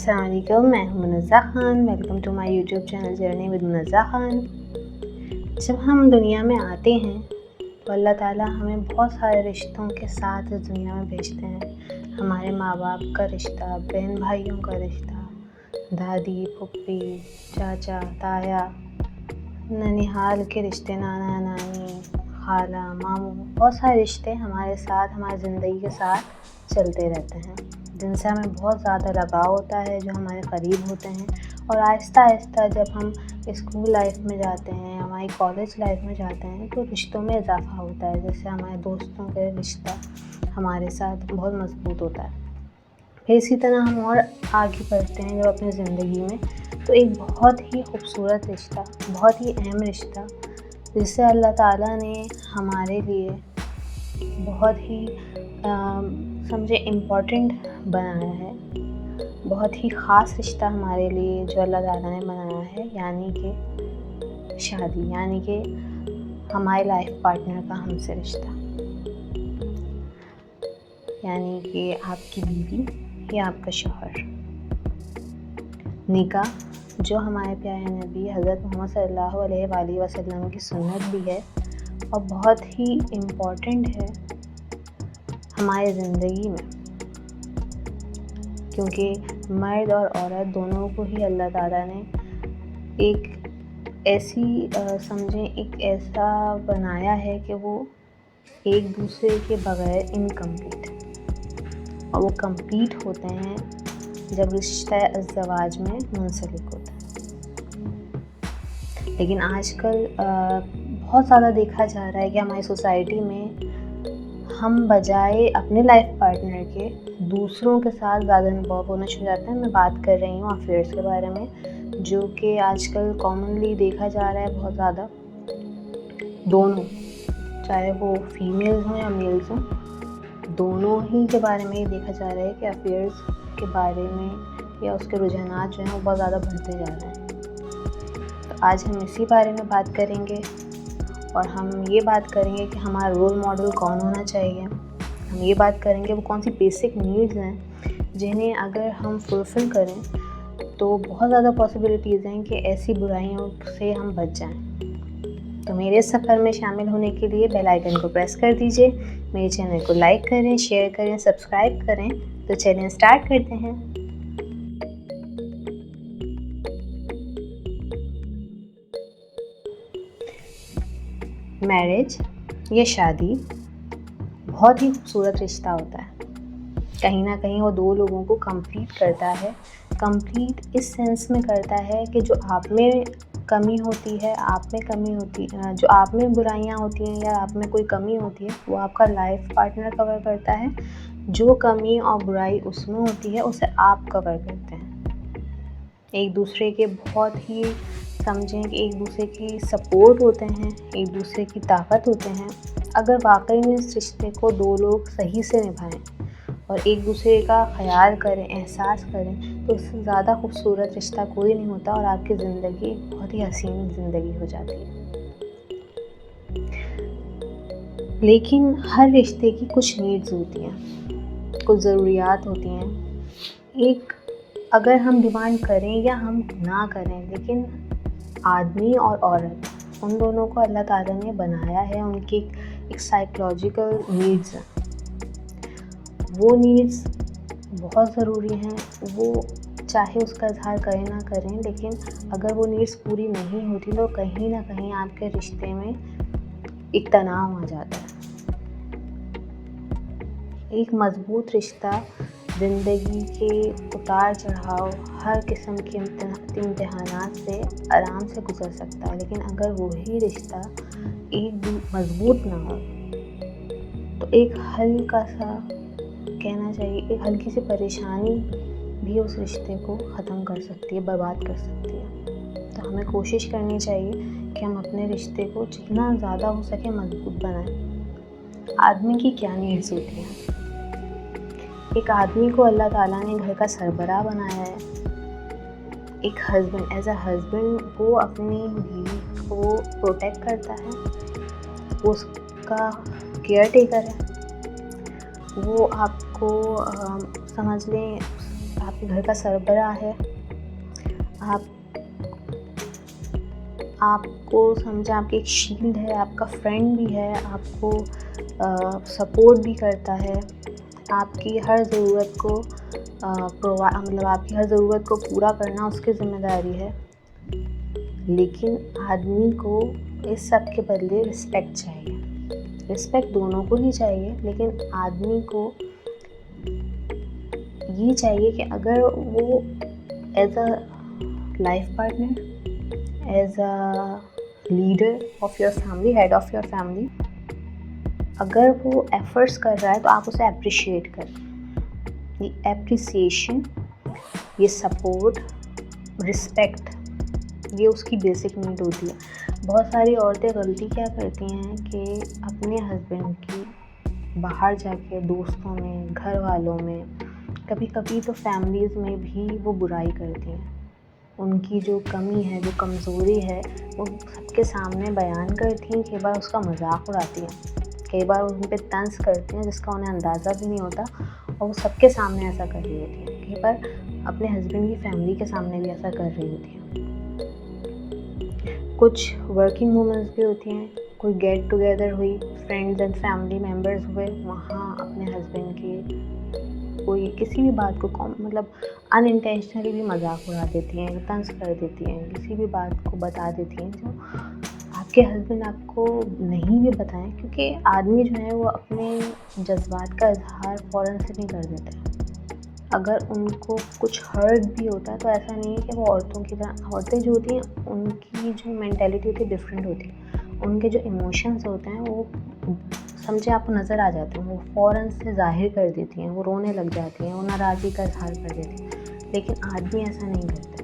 अस्सलाम वालेकुम, मैं हूं Munazza Khan. Welcome to my YouTube channel journey with Munazza Khan. जब हम दुनिया में आते हैं तो अल्लाह ताला हमें बहुत सारे रिश्तों के साथ इस दुनिया में भेजते हैं। हमारे माँ बाप का रिश्ता, बहन भाइयों का रिश्ता, दादी फूफी, चाचा ताया, ननिहाल के रिश्ते, नाना नानी, खाला मामू, बहुत सारे रिश्ते हमारे साथ, हमारी ज़िंदगी के साथ चलते रहते हैं, जिनसे हमें बहुत ज़्यादा लगाव होता है, जो हमारे करीब होते हैं। और आहिस्ता आहिस्ता जब हम स्कूल लाइफ में जाते हैं, हमारी कॉलेज लाइफ में जाते हैं, तो रिश्तों में इजाफ़ा होता है। जैसे हमारे दोस्तों का रिश्ता हमारे साथ बहुत मज़बूत होता है। फिर इसी तरह हम और आगे बढ़ते हैं जब अपनी ज़िंदगी में, तो एक बहुत ही खूबसूरत रिश्ता, बहुत ही अहम रिश्ता, जिसे अल्लाह ताला ने हमारे लिए बहुत ही समझे इम्पॉर्टेंट बनाया है, बहुत ही ख़ास रिश्ता हमारे लिए जो अल्लाह ताला ने बनाया है, यानी कि शादी, यानी कि हमारे लाइफ पार्टनर का हमसे रिश्ता, यानी कि आपकी बीवी या आपका शौहर। निकाह जो हमारे प्यारे नबी हज़रत मोहम्मद सल्लल्लाहु अलैहि वसल्लम की सुन्नत भी है और बहुत ही इम्पॉर्टेंट है हमारी ज़िंदगी में, क्योंकि मर्द और औरत दोनों को ही अल्लाह ताला ने एक ऐसी एक ऐसा बनाया है कि वो एक दूसरे के बगैर इनकम्प्लीट, और वो कंप्लीट होते हैं जब रिश्ता अज़्ज़वाज में मुंसलिक होता है। लेकिन आजकल बहुत ज़्यादा देखा जा रहा है कि हमारी सोसाइटी में हम बजाय अपने लाइफ पार्टनर के दूसरों के साथ ज़्यादा इन्वॉल्व होना शुरू जाते हैं। मैं बात कर रही हूँ अफेयर्स के बारे में, जो कि आजकल कॉमनली देखा जा रहा है बहुत ज़्यादा। दोनों, चाहे वो फीमेल्स हों या मेल्स हों, दोनों ही के बारे में ही देखा जा रहा है कि अफेयर्स के बारे में या उसके रुझानात जो हैं वो बहुत ज़्यादा बढ़ते जा रहे हैं। तो आज हम इसी बारे में बात करेंगे और हम ये बात करेंगे कि हमारा रोल मॉडल कौन होना चाहिए। हम ये बात करेंगे वो कौन सी बेसिक नीड्स हैं जिन्हें अगर हम फुलफ़िल करें तो बहुत ज़्यादा पॉसिबिलिटीज़ हैं कि ऐसी बुराइयों से हम बच जाएं। तो मेरे सफ़र में शामिल होने के लिए बेल आइकन को प्रेस कर दीजिए, मेरे चैनल को लाइक करें, शेयर करें, सब्सक्राइब करें। तो चलिए स्टार्ट करते हैं। मैरिज या शादी बहुत ही खूबसूरत रिश्ता होता है। कहीं ना कहीं वो दो लोगों को कंप्लीट करता है। कंप्लीट इस सेंस में करता है कि जो आप में कमी होती है, जो आप में बुराइयां होती हैं या आप में कोई कमी होती है, वो आपका लाइफ पार्टनर कवर करता है। जो कमी और बुराई उसमें होती है उसे आप कवर करते हैं। एक दूसरे के बहुत ही समझें कि एक दूसरे की सपोर्ट होते हैं, एक दूसरे की ताकत होते हैं। अगर वाकई में इस रिश्ते को दो लोग सही से निभाएं और एक दूसरे का ख्याल करें, एहसास करें, तो उससे ज़्यादा खूबसूरत रिश्ता कोई नहीं होता और आपकी ज़िंदगी बहुत ही हसीन ज़िंदगी हो जाती है। लेकिन हर रिश्ते की कुछ नीड्स होती हैं, कुछ ज़रूरियात होती हैं। एक अगर हम डिमांड करें या हम ना करें, लेकिन आदमी और औरत उन दोनों को अल्लाह ताला ने बनाया है, उनकी एक साइकोलॉजिकल नीड्स हैं। वो नीड्स बहुत ज़रूरी हैं। वो चाहे उसका इजहार करें ना करें, लेकिन अगर वो नीड्स पूरी नहीं होती तो कहीं ना कहीं आपके रिश्ते में एक तनाव आ जाता है। एक मज़बूत रिश्ता ज़िंदगी के उतार चढ़ाव, हर किस्म के इम्तिहानात से आराम से गुजर सकता है। लेकिन अगर वही रिश्ता एक मज़बूत ना हो तो एक हल्का सा कहना चाहिए, एक हल्की सी परेशानी भी उस रिश्ते को ख़त्म कर सकती है, बर्बाद कर सकती है। तो हमें कोशिश करनी चाहिए कि हम अपने रिश्ते को जितना ज़्यादा हो सके मज़बूत बनाएं। आदमी की क्या नीड्स होती हैं? एक आदमी को अल्लाह ताला ने घर का सरबराह बनाया है। एक हस्बैंड, एज अ हस्बैंड, वो अपनी बीवी को प्रोटेक्ट करता है, वो उसका केयर टेकर है। वो आपको समझ लें आपके घर का सरबराह है, आप आपको समझे आपकी एक शील्ड है, आपका फ्रेंड भी है, आपको सपोर्ट भी करता है, आपकी हर ज़रूरत को मतलब आपकी हर ज़रूरत को पूरा करना उसकी ज़िम्मेदारी है। लेकिन आदमी को इस सब के बदले रिस्पेक्ट चाहिए। रिस्पेक्ट दोनों को ही चाहिए, लेकिन आदमी को ये चाहिए कि अगर वो as a life partner, as a leader of your family, head of your family, अगर वो एफर्ट्स कर रहा है तो आप उसे अप्रिशिएट करें। ये एप्रिसिएशन, ये सपोर्ट, रिस्पेक्ट, ये उसकी बेसिक नीड होती है। बहुत सारी औरतें गलती क्या करती हैं कि अपने हस्बैंड की बाहर जाके दोस्तों में, घर वालों में, कभी कभी तो फैमिलीज़ में भी वो बुराई करती हैं। उनकी जो कमी है, जो कमज़ोरी है, वो सबके सामने बयान करती हैं, कई बार उसका मजाक उड़ाती हैं, कई बार उन पर तंज करती हैं जिसका उन्हें अंदाज़ा भी नहीं होता, और वो सबके सामने ऐसा कर रही होती हैं। कई बार अपने हस्बैंड की फैमिली के सामने भी ऐसा कर रही होती हैं। कुछ वर्किंग वूमेंस भी होती हैं, कोई गेट टुगेदर हुई, फ्रेंड्स एंड फैमिली मेम्बर्स हुए, वहाँ अपने हस्बैंड की कोई किसी भी बात को मतलब अनइंटेंशनली भी मजाक उड़ा देती हैं, तंज कर देती हैं, किसी भी बात को बता देती हैं जो आपके हस्बैंड आपको नहीं भी बताएं, क्योंकि आदमी जो है वो अपने जज्बात का इजहार फ़ौरन से नहीं कर देते। अगर उनको कुछ हर्ट भी होता है तो ऐसा नहीं है कि वो औरतों की तरह, औरतें जो होती हैं उनकी जो मेंटालिटी होती है डिफरेंट होती है, उनके जो इमोशंस होते हैं वो समझे आपको नज़र आ जाते हैं, वो फ़ौरन से ज़ाहिर कर देती हैं, वो रोने लग जाती हैं, वो नाराज़गी का इजहार कर देती हैं। लेकिन आदमी ऐसा नहीं करते।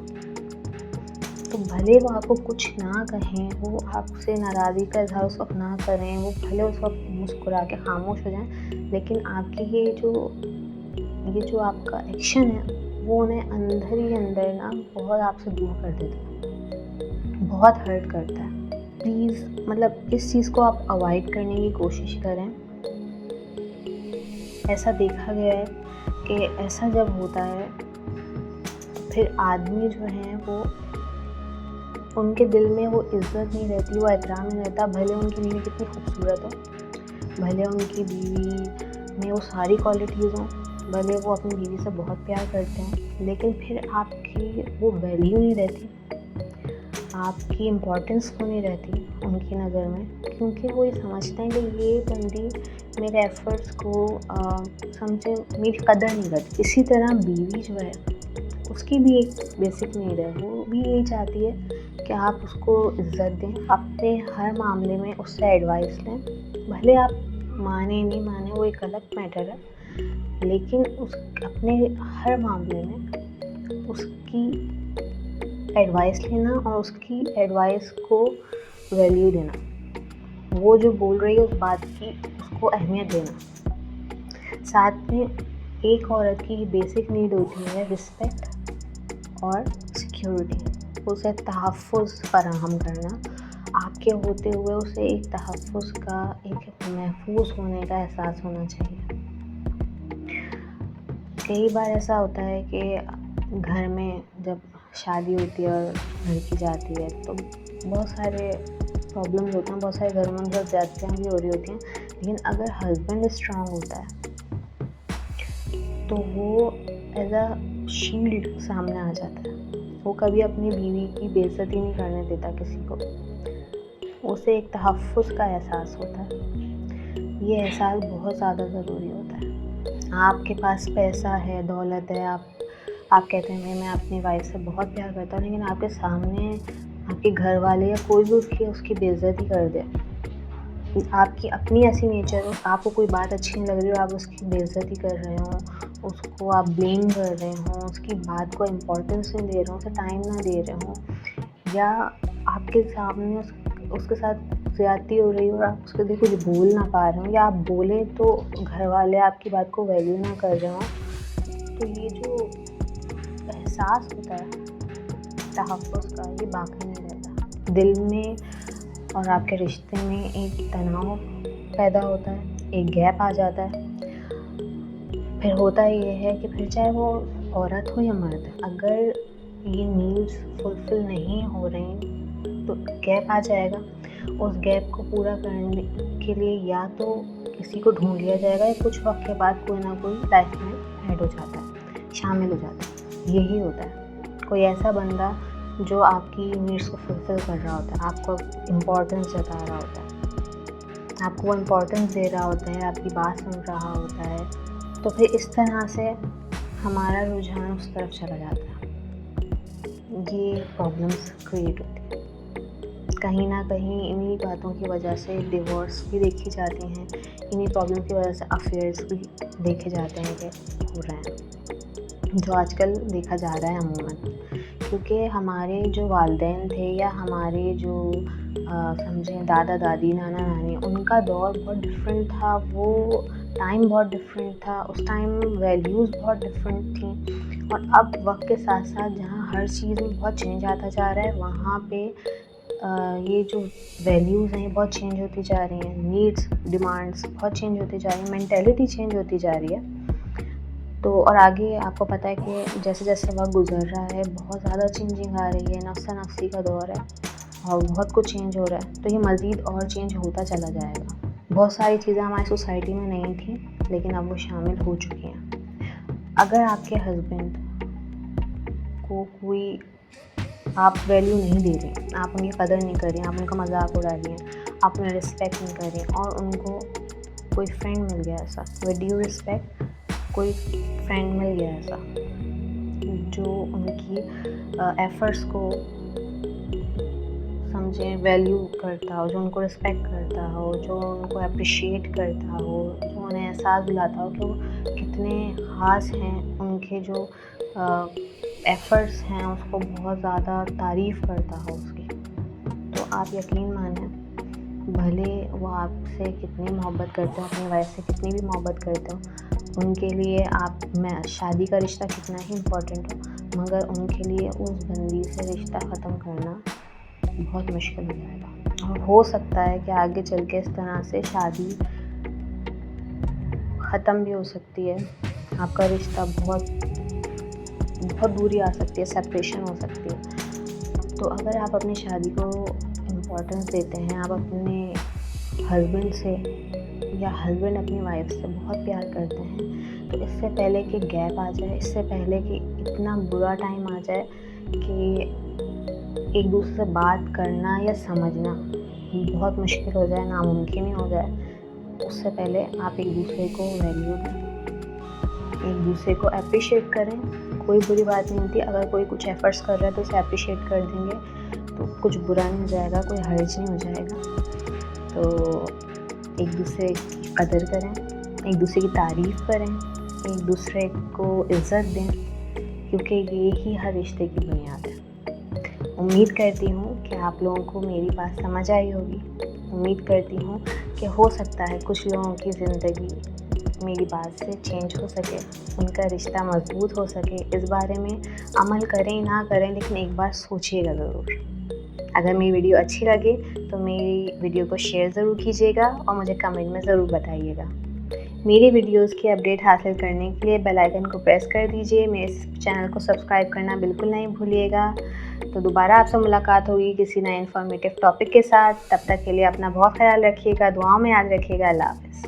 तो भले वो आपको कुछ ना कहें, वो आपसे नाराज़गी का इजहार उस वक्त ना करें, वो भले उस वक्त मुस्कुरा के खामोश हो जाएं, लेकिन आपकी ये जो आपका एक्शन है वो उन्हें अंदर ही अंदर ना बहुत आपसे दूर कर देता है, बहुत हर्ट करता है। प्लीज़ मतलब इस चीज़ को आप अवॉइड करने की कोशिश करें। ऐसा देखा गया है कि ऐसा जब होता है फिर आदमी जो हैं वो उनके दिल में वो इज़्ज़त नहीं रहती, वो एहतराम नहीं रहता, भले उनकी बीवी कितनी खूबसूरत हो, भले उनकी बीवी में वो सारी क्वालिटीज़ हों, भले वो अपनी बीवी से बहुत प्यार करते हैं, लेकिन फिर आपकी वो वैल्यू नहीं रहती, आपकी इम्पोर्टेंस को नहीं रहती उनकी नज़र में, क्योंकि वो ये समझते हैं कि ये बंदी मेरे एफ़र्ट्स को समझे मेरी कदर नहीं करती। इसी तरह बीवी जो है उसकी भी एक बेसिक नीड है, वो भी यही चाहती है कि आप उसको इज़्ज़त दें, अपने हर मामले में उससे एडवाइस लें, भले आप माने नहीं माने वो एक अलग मैटर है, लेकिन उस अपने हर मामले में उसकी एडवाइस लेना और उसकी एडवाइस को वैल्यू देना, वो जो बोल रही है उस बात की उसको अहमियत देना। साथ में एक औरत की बेसिक नीड होती है रिस्पेक्ट और सिक्योरिटी, उसे तहफ़्फ़ुज़ फराहम करना, आपके होते हुए उसे एक तहफ़्फ़ुज़ का, एक महफूज होने का एहसास होना चाहिए। कई बार ऐसा होता है कि घर में जब शादी होती है और लड़की जाती है तो बहुत सारे प्रॉब्लम्स होते हैं, बहुत सारे घर में बहुत ज़्यादतियाँ भी हो रही होती हैं, लेकिन अगर हस्बैंड स्ट्रांग होता है तो वो एज अ शील्ड सामने आ जाता है, वो कभी अपनी बीवी की बेइज्जती नहीं करने देता किसी को, उसे एक तहफ़्फ़ुज़ का एहसास होता है। ये एहसास बहुत ज़्यादा ज़रूरी होता है। आपके पास पैसा है, दौलत है, आप कहते हैं मैं अपनी वाइफ से बहुत प्यार करता हूँ, लेकिन आपके सामने आपके घर वाले या कोई भी उसकी बेइज्जती कर दे, आपकी अपनी ऐसी नेचर हो, आपको कोई बात अच्छी नहीं लग रही हो, आप उसकी बेइज्जती कर रहे हो, उसको आप ब्लेम कर रहे हो, उसकी बात को इम्पोर्टेंस नहीं दे रहे हो, उसे टाइम ना दे रहे हो, या आपके सामने उसके साथ ज़्यादती हो रही हो और आप उसके लिए कुछ बोल ना पा रहे हो, या आप बोलें तो घर वाले आपकी बात को वैल्यू ना कर रहे हो, तो ये जो एहसास होता है तहफ़्फ़ुज़ का, ये बाकी नहीं रहता। दिल में और आपके रिश्ते में एक तनाव पैदा होता है, एक गैप आ जाता है। फिर होता ये है कि फिर चाहे वो औरत हो या मर्द, अगर ये नीड्स फुलफ़िल नहीं हो रहे हैं तो गैप आ जाएगा। उस गैप को पूरा करने के लिए या तो किसी को ढूँढ लिया जाएगा या कुछ वक़्त के बाद कोई ना कोई लाइफ़ में ऐड हो जाता है, शामिल हो जाता है। यही होता है, कोई ऐसा बंदा जो आपकी नीड्स को फुलफ़िल कर रहा होता है, आपको इम्पोर्टेंस जता रहा होता है, आपको वो इम्पोर्टेंस दे रहा होता है, आपकी बात सुन रहा होता है, तो फिर इस तरह से हमारा रुझान उस तरफ चला जाता है। ये प्रॉब्लम्स क्रिएट होती हैं। कहीं न कहीं इन्हीं बातों की वजह से डिवोर्स भी देखी जाती हैं, इन्हीं प्रॉब्लम की वजह से अफेयर्स भी देखे जाते हैं कि हो रहे हैं, जो आजकल देखा जा रहा है अमूमन। क्योंकि हमारे जो वालिदैन थे या हमारे जो समझें दादा-दादी, नाना-नानी, उनका दौर बहुत डिफरेंट था, वो टाइम बहुत डिफरेंट था, उस टाइम वैल्यूज़ बहुत डिफरेंट थी। और अब वक्त के साथ साथ जहाँ हर चीज़ में बहुत चेंज आता जा रहा है, वहाँ पे ये जो वैल्यूज़ हैं बहुत चेंज होती जा रही हैं, नीड्स, डिमांड्स बहुत चेंज होती जा रही हैं, मेंटालिटी चेंज होती जा रही है। तो और आगे आपको पता है कि जैसे जैसे वक्त गुजर रहा है बहुत ज़्यादा चेंजिंग आ रही है, नफ़्सा नफ़सी का दौर है और बहुत कुछ चेंज हो रहा है, तो ये मज़ीद और चेंज होता चला जाएगा। बहुत सारी चीज़ें हमारी सोसाइटी में नहीं थी लेकिन अब वो शामिल हो चुकी हैं। अगर आपके हस्बैंड को कोई आप वैल्यू नहीं दे रहे, आप उनकी कदर नहीं कर रही, आप उनका मजाक उड़ा रही हैं, आप उन्हें रिस्पेक्ट नहीं कर रही और उनको कोई फ्रेंड मिल गया ऐसा विद ड्यू रिस्पेक्ट, कोई फ्रेंड मिल गया ऐसा जो उनकी एफ़र्ट्स को समझें, वैल्यू करता हो, जो उनको रिस्पेक्ट करता हो, जो उनको अप्रिशिएट करता हो, जो उन्हें एहसास दिलाता हो कि वो कितने ख़ास हैं, उनके जो एफ़र्ट्स हैं उसको बहुत ज़्यादा तारीफ़ करता हो उसकी, तो आप यकीन मानें, भले वो आपसे कितनी मोहब्बत करते हो, अपनी वाइफ़ से कितनी भी मोहब्बत करते हो, उनके लिए आप में शादी का रिश्ता कितना ही इम्पोर्टेंट हो, मगर उनके लिए उस बंदी से रिश्ता ख़त्म करना बहुत मुश्किल हो जाएगा। और हो सकता है कि आगे चल के इस तरह से शादी ख़त्म भी हो सकती है, आपका रिश्ता बहुत बहुत दूरी आ सकती है, सेपरेशन हो सकती है। तो अगर आप अपनी शादी को इम्पोर्टेंस देते हैं, आप अपने हस्बैंड से या हस्बैंड अपनी वाइफ से बहुत प्यार करते हैं, तो इससे पहले कि गैप आ जाए, इससे पहले कि इतना बुरा टाइम आ जाए कि एक दूसरे से बात करना या समझना बहुत मुश्किल हो जाए, नामुमकिन ही हो जाए, उससे पहले आप एक दूसरे को वैल्यू दें, एक दूसरे को अप्रिशिएट करें। कोई बुरी बात नहीं होती, अगर कोई कुछ एफ़र्ट्स कर रहा है तो उसे अप्रिशिएट कर देंगे तो कुछ बुरा नहीं हो जाएगा, कोई हर्ज नहीं हो जाएगा। तो एक दूसरे की कदर करें, एक दूसरे की तारीफ़ करें, एक दूसरे को इज़्ज़त दें, क्योंकि ये ही हर रिश्ते की बुनियाद है। उम्मीद करती हूँ कि आप लोगों को मेरी बात समझ आई होगी। उम्मीद करती हूँ कि हो सकता है कुछ लोगों की ज़िंदगी मेरी बात से चेंज हो सके, उनका रिश्ता मजबूत हो सके। इस बारे में अमल करें ना करें, लेकिन एक बार सोचिएगा ज़रूर। अगर मेरी वीडियो अच्छी लगे तो मेरी वीडियो को शेयर ज़रूर कीजिएगा और मुझे कमेंट में ज़रूर बताइएगा। मेरी वीडियोस की अपडेट हासिल करने के लिए बेल आइकन को प्रेस कर दीजिए। मेरे चैनल को सब्सक्राइब करना बिल्कुल नहीं भूलिएगा। तो दोबारा आपसे मुलाकात होगी किसी नए इन्फॉर्मेटिव टॉपिक के साथ। तब तक के लिए अपना बहुत ख्याल रखिएगा, दुआओं में याद रखिएगा। अल्लाह हाफ़िज़।